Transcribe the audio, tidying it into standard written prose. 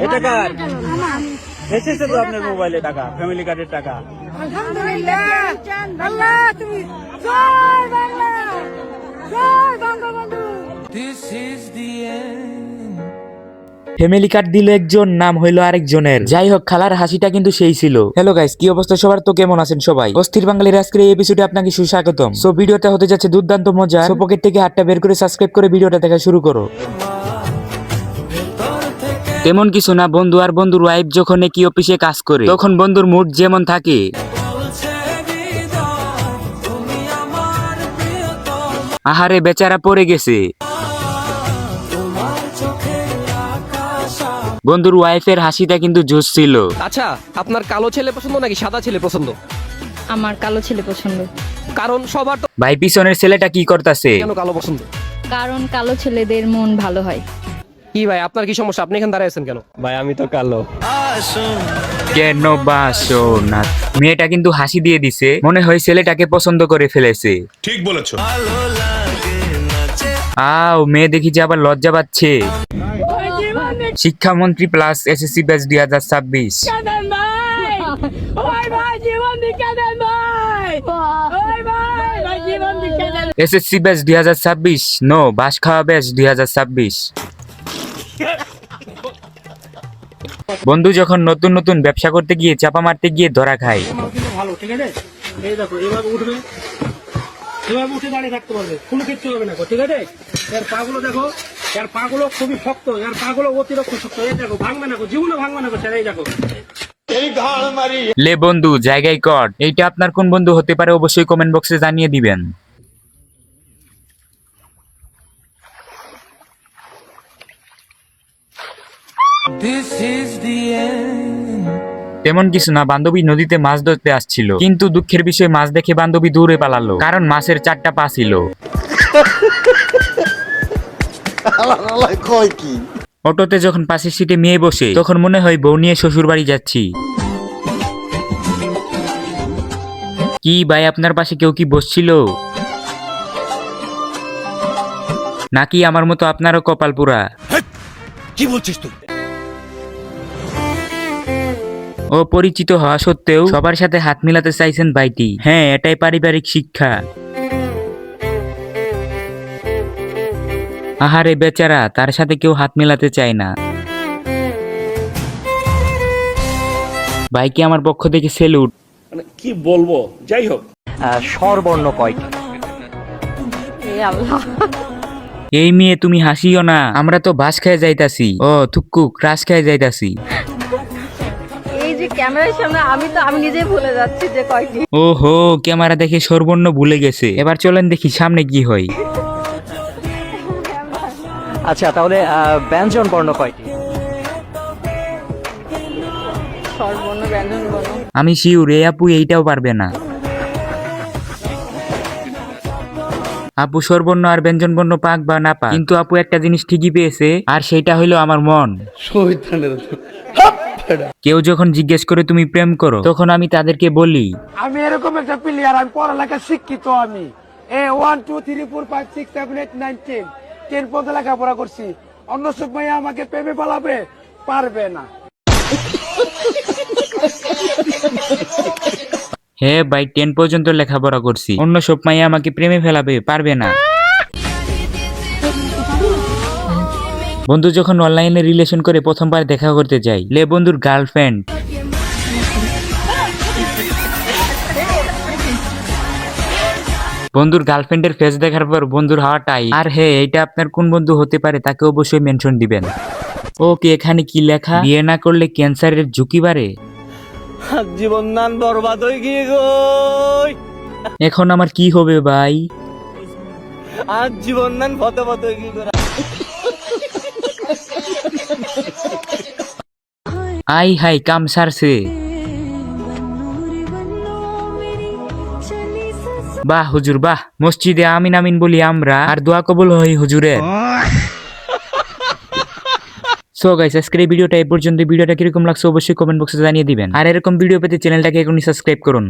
এটা কার এসেছে তো আপনার মোবাইলে টাকা, ফ্যামিলি কার্ডের টাকা। আলহামদুলিল্লাহ। আল্লাহ তুমি জয় বাংলা, জয় বঙ্গবন্ধু। ফ্যামিলি কার্ড দিল একজন, নাম হইলো আরেকজনের। যাই হোক, খালার হাসিটা কিন্তু সেই ছিল। হ্যালো গাইস, কি অবস্থা সবার? তো কেমন আছেন সবাই? অস্থির বাঙালির আজকের এই এপিসোডে আপনাকে সুস্বাগতম। সো ভিডিওটা হতে যাচ্ছে দুর্দান্ত মজা। সো পকেট থেকে হাতটা বের করে সাবস্ক্রাইব করে ভিডিওটা দেখা শুরু করো। তেমন কিছু না, বন্ধু আর বন্ধুর ওয়াইফ যখন একই অফিসে কাজ করে তখন বন্ধুর মুড যেমন থাকে, আহারে বেচারা পড়ে গেছে। বন্ধুর ওয়াইফের হাসিটা কিন্তু জোশ ছিল। আচ্ছা, আপনার কালো ছেলে পছন্দ নাকি সাদা ছেলে পছন্দ? আমার কালো ছেলে পছন্দ। কারণ সবার তো ভাই পিছনের ছেলেটা কি করতেছে? কেন কালো পছন্দ? কারণ কালো ছেলেদের মন ভালো হয়। কি ভাই, আপনার কি সমস্যা? আপনি এখানে দাঁড়িয়ে আছেন কেন? ভাই আমি তো কালো। কেন বাসো না? মেয়েটা কিন্তু হাসি দিয়ে দিছে, মনে হয় ছেলেটাকে পছন্দ করে ফেলেছে। ঠিক বলেছো। আও, মেয়ে দেখি যে আবার লজ্জা পাচ্ছে। শিক্ষামন্ত্রী plus SSC batch 2026। SSC batch 2026 no, বাস খাওয়া ব্যাচ 2026। বন্ধু যখন নতুন নতুন ব্যবসা করতে গিয়ে চাপা মারতে গিয়ে ধরা খায়। ভালো, ঠিক আছে। এই দেখো, এভাবে উঠবে, এভাবে উঠে দাঁড়িয়ে থাকতে পারবে, কোনো কিচ্ছু হবে না, ঠিক আছে। এর পাগুলো দেখো, এর পাগুলো খুবই শক্ত, এর পাগুলো অতিরিক্ত শক্ত। এই দেখো, ভাঙবে না, জীবনে ভাঙবে না, স্যার। এই দেখো, লে বন্ধু জায়গায় কর। এইটা আপনার কোন বন্ধু হতে পারে অবশ্যই কমেন্ট বক্সে জানিয়ে দিবেন। তেমন কিছু না, বান্ধবী নদীতে মাছ ধরতে আসছিল, কিন্তু দুঃখের বিষয় মাছ দেখে বান্ধবী দূরে পালালো, কারণ মাছের 4টা পা ছিল। অটোতে যখন পাশের সিটে মেয়ে বসে তখন মনে হয় বউ নিয়ে শ্বশুর বাড়ি যাচ্ছি। কি ভাই, আপনার পাশে কেউ কি বসছিল নাকি আমার মতো আপনারও কপাল পুরা? কি বলছিস তুই? ও পরিচিত হওয়া সত্ত্বেও সবার সাথে হাত মিলাতে চাইছেন ভাইটি। হ্যাঁ, এটাই পারিবারিক শিক্ষা। আহারে বেচারা, তার সাথে কেউ হাত মেলাতে চায় না। ভাইকে আমার পক্ষ থেকে সেলুট। মানে কি বলবো, যাই হোক। স্বরবর্ণ কয়টি? এই মেয়ে তুমি হাসিও না, আমরা তো বাস খেয়ে যাইতাছি। ও থুক্কু, ক্রাশ খেয়ে যাইতাছি। এই যে ক্যামেরার সামনে আমি নিজেই ভুলে যাচ্ছি যে কয়টি। ওহো, ক্যামেরা দেখে সর্বর্ণ ভুলে গেছে। এবার চলেন দেখি সামনে কি হয়। আচ্ছা, তাহলে ব্যঞ্জন বর্ণ কয়টি? স্বরবর্ণ, ব্যঞ্জন বর্ণ। আমি শিওর এই আপু এইটাও পারবে না। আপু স্বরবর্ণ আর ব্যঞ্জন বর্ণ পাক বা না পাক, কিন্তু আপু একটা জিনিস ঠিকই পেয়েছে, আর সেইটা হইলো আমার মন। কেউ যখন জিজ্ঞেস করে তুমি প্রেম করো, তখন আমি তাদেরকে বলি আমি এরকম একটা প্লেয়ার, আমি পড়ালেখা শিক্ষিত। আমি 1 2 3 4 5 6 7 8 9 10 10 পর্যন্ত লেখাপড়া করছি। অন্য সব মেয়ে আমাকে প্রেমে পালাবে পারবে না। হ্যাঁ ভাই, 10 পর্যন্ত লেখাপড়া করছি, অন্য সব মাইয়া আমাকে প্রেমে ফেলাবে পারবে না। বন্ধু যখন অনলাইনে রিলেশন করে প্রথমবার দেখা করতে যাই, লে বন্ধুর গার্লফ্রেন্ড। বন্ধুর গার্লফ্রেন্ডের ফেস দেখার পর বন্ধুর হাওয়াটাই। আর হ্যাঁ, এইটা আপনার কোন বন্ধু হতে পারে তাকে অবশ্যই মেনশন দিবেন। ওকে, এখানে কি লেখা? বিয়ে না করলে ক্যান্সারের ঝুঁকি বাড়ে। জীবন নান বরবাদ হয়ে গিয়ে গো। এখন আমার কি হবে ভাই? আজ জীবন নান ফতে ফতে হয়ে গিয়ে গো। আই হাই, কাম সারছে। বাহ হুজুর বাহ, মসজিদে আমিন আমিন বলি আমরা, আর দোয়া কবুল হয় হুজুরের। সো গাইস, আজকের এই ভিডিওটা এই পর্যন্ত। ভিডিওটা কিরকম লাগছে অবশ্যই কমেন্ট বক্সে জানিয়ে দিবেন, আর এরকম ভিডিও পেতে চ্যানেলটাকে এখনই সাবস্ক্রাইব করুন।